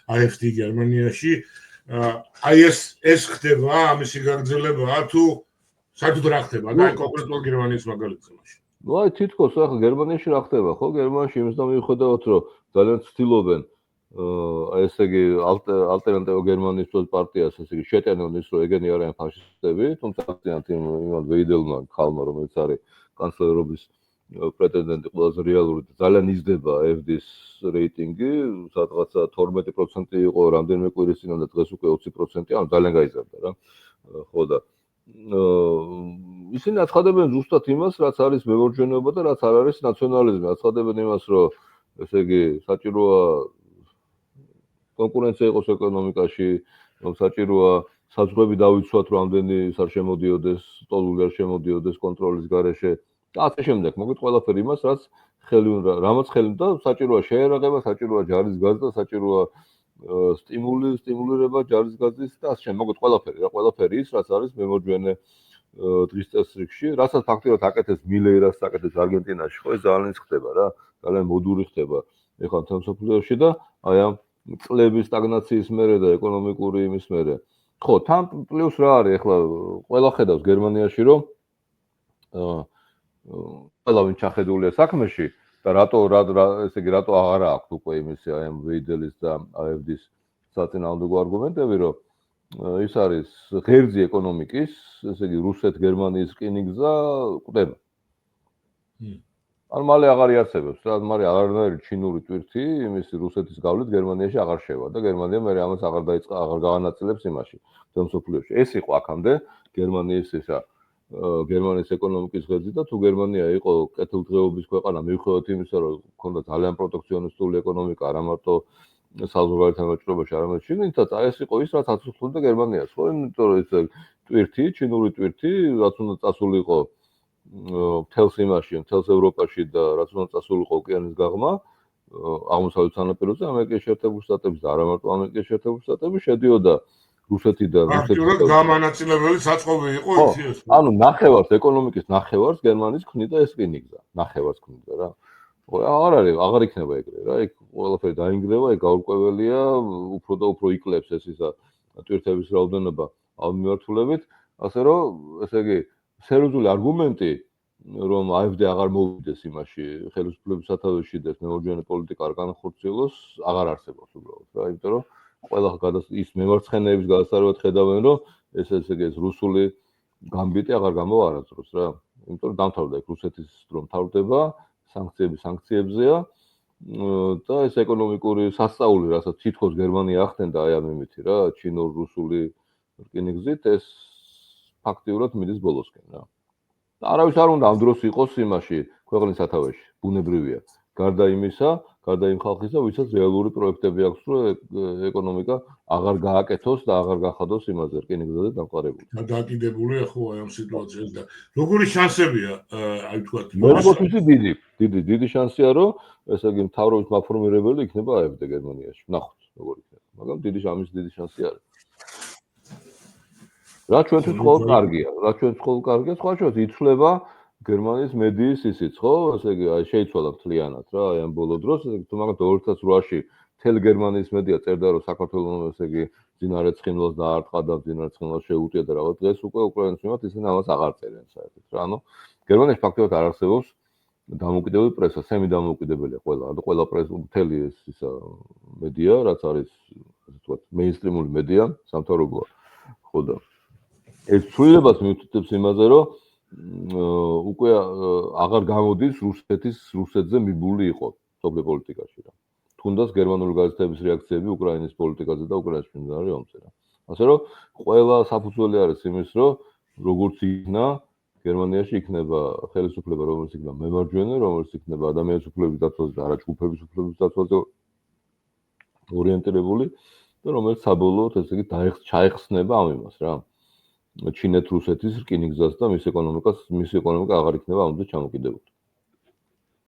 AfD გერმანიაში. აი ეს ხდება, ამისი გაგრძელებაა თუ საერთოდ რა ხდება და კონკრეტულად გერმანიის მაგალითზე მაშინ. ნუ აი თითქოს ახლა გერმანიაში რა ხდება, ხო? გერმანიაში იმის მიუხედავად, რომ ძალიან ცდილობენ აი ესე იგი ალტერნატივა გერმანიის პარტიას ესე იგი შეტანონ ის რომ ეგენი არიან ფაშისტები, თუმცა აქცენტ იმან ვეიდელმა ხალმა რომელიც არის კანცლერობის პრეტენდენტი ყველაზე რეალური და ძალიან იზრდება AfD-ის რეიტინგი, სადღაცა 12% იყო რამდენიმე კვირის წინ და დღეს უკვე 20%, ანუ ძალიან გაიზარდა რა. ხო და ისინი აცხადებენ ზუსტად იმას, რაც არის მემორჯენეობა და რაც არ არის ნაციონალიზმი. აცხადებენ იმას, რომ ესე იგი საჭიროა კონკურენცია იყოს ეკონომიკაში, რომ საჭიროა საზღვრები დავიცვათ, რომ ამდენი ის არ შემოდიოდეს, ტოლული არ შემოდიოდეს კონტროლის გარეშე. და ასე შემდეგ. მოგეთ ყველაფერი იმას, რაც ხელი უნდა, რამაც ხელი და საჭიროა შეერაღება, საჭიროა ჯარისგაზდა, საჭიროა სტიმულირება ჯარისგაზის და ასე შემდეგ. მოგეთ ყველაფერი, რა ყველაფერი ის, რაც არის მემორჯვენე დღის წესრიგში, რასაც ფაქტობრივად აკეთებს მილეირას, აკეთებს არგენტინაში, ხო, ეს ძალიან ის ხდება რა, ძალიან მოდური ხდება ეხლა მთელ მსოფლიოში და აი ამ წლების სტაგნაციის მერე და ეკონომიკური იმის მერე. ხო, თან პლუს რა არის ეხლა ყველა ხედავს გერმანიაში, რომ ყველა ვინ ჩახედულია საქმეში და რატო ესე იგი რატო აღარ აქვს უკვე იმისი აი ამ ვეიდელის და AfD-ის საწინააღმდეგო არგუმენტები, რომ ის არის ღერძი ეკონომიკის, ესე იგი რუსეთ-გერმანიის რკინიგზა კვდება. ან მალე აღარ იარსებებს რა, მალე აღარნაირი ჩინური ტვირთი იმისი რუსეთის გავლით გერმანიაში აღარ შევა და გერმანია მე ამას აღარ დაიწყა, აღარ გაანაწილებს იმაში მთელ მსოფლიოში. ეს იყო აქამდე გერმანიის ისა გერმანიის ეკონომიკის ღერძი და თუ გერმანია იყო კეთილდღეობის ქვეყანა მიუხედავად იმისა, რომ ჰქონდა ძალიან პროტექციონისტული ეკონომიკა, არა მარტო საზღვარგარეთ ამაჭრობაში, არამედ შიგნითაც, აი ეს იყო ის, რაც აწუხებდა გერმანიას, ხო? იმიტომ რომ ეს ტვირთი, ჩინური ტვირთი, რაც უნდა წასულიყო მთელს იმაში, მთელს ევროპაში და რაც უნდა წასულიყო ოკეანის გაღმა, აღმოსავლეთ სანაპიროზე, ამერიკის შეერთებული შტატების და არა მარტო ამერიკის შეერთებული შტატების შედიოდა რუსეთიდან რუსეთიდან გამანაწილებელი საწყობი იყო ის. ანუ ნახევარს ეკონომიკის ნახევარს გერმანიის ქმნიდა ეს რკინიგზა, ნახევარს ქმნიდა რა. აღარ არის, აღარ იქნება ეგრე რა, იქ ყველაფერი დაინგრევა, ეგ გაურკვეველია, უფრო და უფრო იკლებს ეს ისა ტვირთების რაოდენობა ამ მიმართულებით, ასე რომ ესე იგი სერიოზული არგუმენტი რომ AfD აღარ მოვიდეს იმაში ხელისუფლების სათავეში და მემორჯვენე პოლიტიკა არ განახორციელოს, აღარ არსებობს უბრალოდ რა, იმიტომ რომ ყველა ის მემარცხენეების გადასარევად ხედავენ, რომ ეს ესე იგი რუსული გამბიტი აღარ გამოვა არასდროს რა. იმიტომ რომ დამთავრდა იქ რუსეთის დრო მთავრდება, სანქციებზეა და ეს ეკონომიკური სასწაული, რასაც თითქოს გერმანია ახდენდა აი ამ იმითი რა, ჩინურ-რუსული რკინიგზით, ეს ფაქტიურად მიდის ბოლოსკენ რა. და არავის არ უნდა ამ დროს იყოს იმაში ქვეყნის სათავეში, ბუნებრივია. გარდა იმისა, გარდა იმ ხალხისა, ვისაც რეალური პროექტები აქვს, რომ ეკონომიკა აღარ გააკეთოს და აღარ გახადოს იმაზე რკინიგზაზე დამყარებული. გადააკიდებულია ხო აი ამ სიტუაციას და როგორი შანსებია აი თქვა დიდი შანსია, რომ ესე იგი მთავრობის მაფორმირებელი იქნება AfD გერმანიაში. ნახოთ როგორი იქნება. მაგრამ დიდი შანსი არის. რა ჩვენთვის ყოველ კარგია, სხვა შორის იცვლება გერმანიის მედიის ისიც, ხო? ესე იგი აი შეიცვალა მთლიანად რა, აი ამ ბოლო დროს, თუ მაგათ 2008-ში მთელი გერმანიის მედია წერდა, რომ საქართველოს ესე იგი ძინარე ცხინვალს დაარტყა და ძინარე ცხინვალს შეუტია და რაღაც დღეს უკვე უკრაინის მიმართ ისინი ამას აღარ წერენ საერთოდ რა. ანუ გერმანიაში ფაქტობრივად არ არსებობს დამოუკიდებელი პრესა, სემიდამოუკიდებელია ყველა პრესა, მთელი ეს ისა მედია, რაც არის ასე ვთქვათ, მეინსტრიმული მედია, სამთავრობოა. ხო და ეს ცვლილებას მიუთითებს იმაზე, რომ უკვე აღარ გამოდის რუსეთზე მიბული იყო სოფლიო პოლიტიკაში რა. თუნდაც გერმანული გაზეთების რეაქციები უკრაინის პოლიტიკაზე და უკრაინის მიმდინარე ომზე რა. ასე რომ ყველა საფუძველი არის იმის, რომ როგორც იქნა გერმანიაში იქნება ხელისუფლება, რომელიც იქნება მემარჯვენე, რომელიც იქნება ადამიანის უფლებების დაცვაზე და არა ჯგუფების უფლებების დაცვაზე ორიენტირებული და რომელიც საბოლოოდ ესე იგი ჩაეხსნება ამ იმას რა. ჩინეთ-რუსეთის რკინიგზას და მისი ეკონომიკა აღარ იქნება ამაზე ჩამოკიდებული.